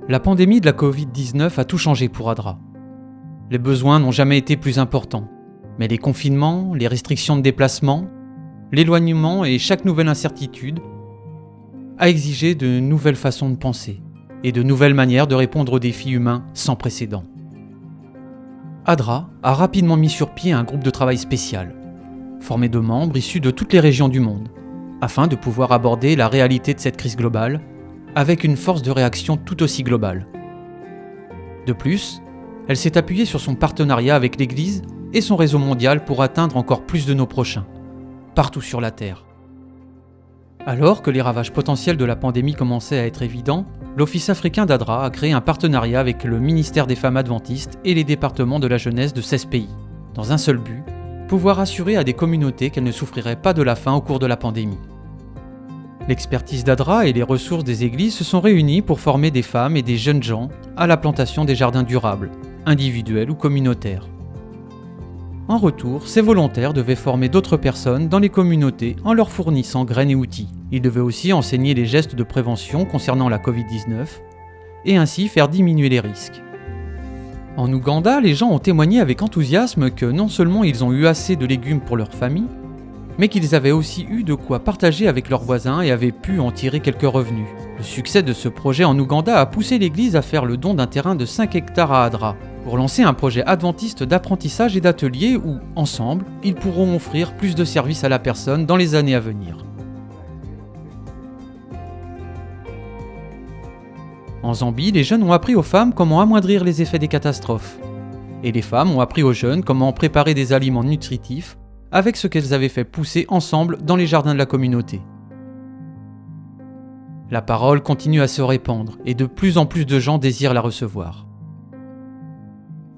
La pandémie de la Covid-19 a tout changé pour Adra. Les besoins n'ont jamais été plus importants, mais les confinements, les restrictions de déplacement, l'éloignement et chaque nouvelle incertitude a exigé de nouvelles façons de penser et de nouvelles manières de répondre aux défis humains sans précédent. Adra a rapidement mis sur pied un groupe de travail spécial, formé de membres issus de toutes les régions du monde, afin de pouvoir aborder la réalité de cette crise globale avec une force de réaction tout aussi globale. De plus, elle s'est appuyée sur son partenariat avec l'Église et son réseau mondial pour atteindre encore plus de nos prochains, partout sur la Terre. Alors que les ravages potentiels de la pandémie commençaient à être évidents, l'Office africain d'Adra a créé un partenariat avec le ministère des Femmes adventistes et les départements de la jeunesse de 16 pays, dans un seul but, pouvoir assurer à des communautés qu'elles ne souffriraient pas de la faim au cours de la pandémie. L'expertise d'Adra et les ressources des églises se sont réunies pour former des femmes et des jeunes gens à la plantation des jardins durables, individuels ou communautaires. En retour, ces volontaires devaient former d'autres personnes dans les communautés en leur fournissant graines et outils. Ils devaient aussi enseigner les gestes de prévention concernant la Covid-19 et ainsi faire diminuer les risques. En Ouganda, les gens ont témoigné avec enthousiasme que non seulement ils ont eu assez de légumes pour leur famille, mais qu'ils avaient aussi eu de quoi partager avec leurs voisins et avaient pu en tirer quelques revenus. Le succès de ce projet en Ouganda a poussé l'Église à faire le don d'un terrain de 5 hectares à Adra, pour lancer un projet adventiste d'apprentissage et d'atelier où, ensemble, ils pourront offrir plus de services à la personne dans les années à venir. En Zambie, les jeunes ont appris aux femmes comment amoindrir les effets des catastrophes. Et les femmes ont appris aux jeunes comment préparer des aliments nutritifs avec ce qu'elles avaient fait pousser ensemble dans les jardins de la communauté. La parole continue à se répandre et de plus en plus de gens désirent la recevoir.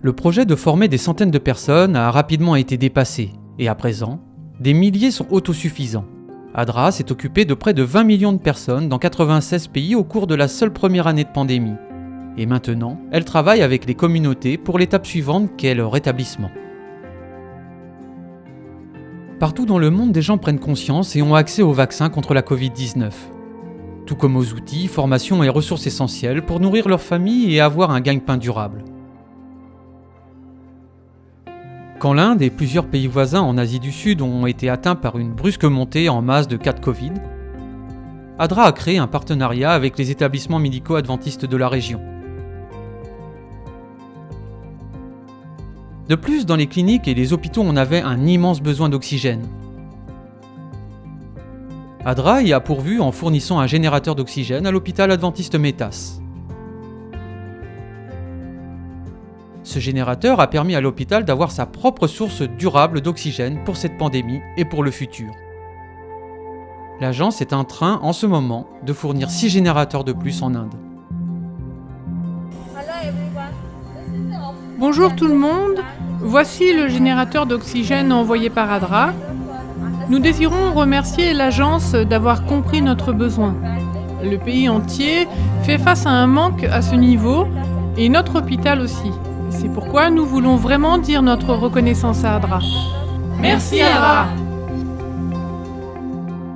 Le projet de former des centaines de personnes a rapidement été dépassé et à présent, des milliers sont autosuffisants. Adra s'est occupé de près de 20 millions de personnes dans 96 pays au cours de la seule première année de pandémie. Et maintenant, elle travaille avec les communautés pour l'étape suivante qu'est le rétablissement. Partout dans le monde, des gens prennent conscience et ont accès aux vaccins contre la Covid-19. Tout comme aux outils, formations et ressources essentielles pour nourrir leur famille et avoir un gagne-pain durable. Quand l'Inde et plusieurs pays voisins en Asie du Sud ont été atteints par une brusque montée en masse de cas de Covid, Adra a créé un partenariat avec les établissements médicaux adventistes de la région. De plus, dans les cliniques et les hôpitaux, on avait un immense besoin d'oxygène. Adra y a pourvu en fournissant un générateur d'oxygène à l'hôpital adventiste Métas. Ce générateur a permis à l'hôpital d'avoir sa propre source durable d'oxygène pour cette pandémie et pour le futur. L'agence est en train, en ce moment, de fournir 6 générateurs de plus en Inde. Bonjour tout le monde, voici le générateur d'oxygène envoyé par Adra. Nous désirons remercier l'agence d'avoir compris notre besoin. Le pays entier fait face à un manque à ce niveau et notre hôpital aussi. C'est pourquoi nous voulons vraiment dire notre reconnaissance à Adra. Merci Adra!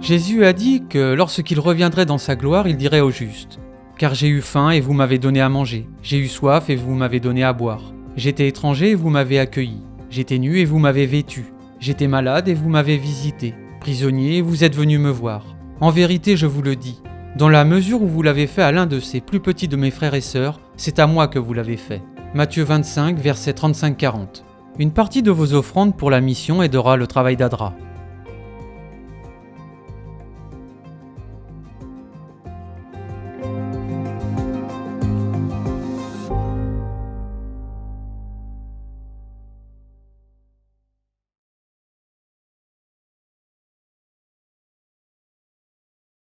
Jésus a dit que lorsqu'il reviendrait dans sa gloire, il dirait aux justes : « Car j'ai eu faim et vous m'avez donné à manger. J'ai eu soif et vous m'avez donné à boire. J'étais étranger et vous m'avez accueilli. J'étais nu et vous m'avez vêtu. J'étais malade et vous m'avez visité. Prisonnier et vous êtes venu me voir. En vérité, je vous le dis, dans la mesure où vous l'avez fait à l'un de ces plus petits de mes frères et sœurs, c'est à moi que vous l'avez fait. » Matthieu 25, versets 35-40. Une partie de vos offrandes pour la mission aidera le travail d'Adra.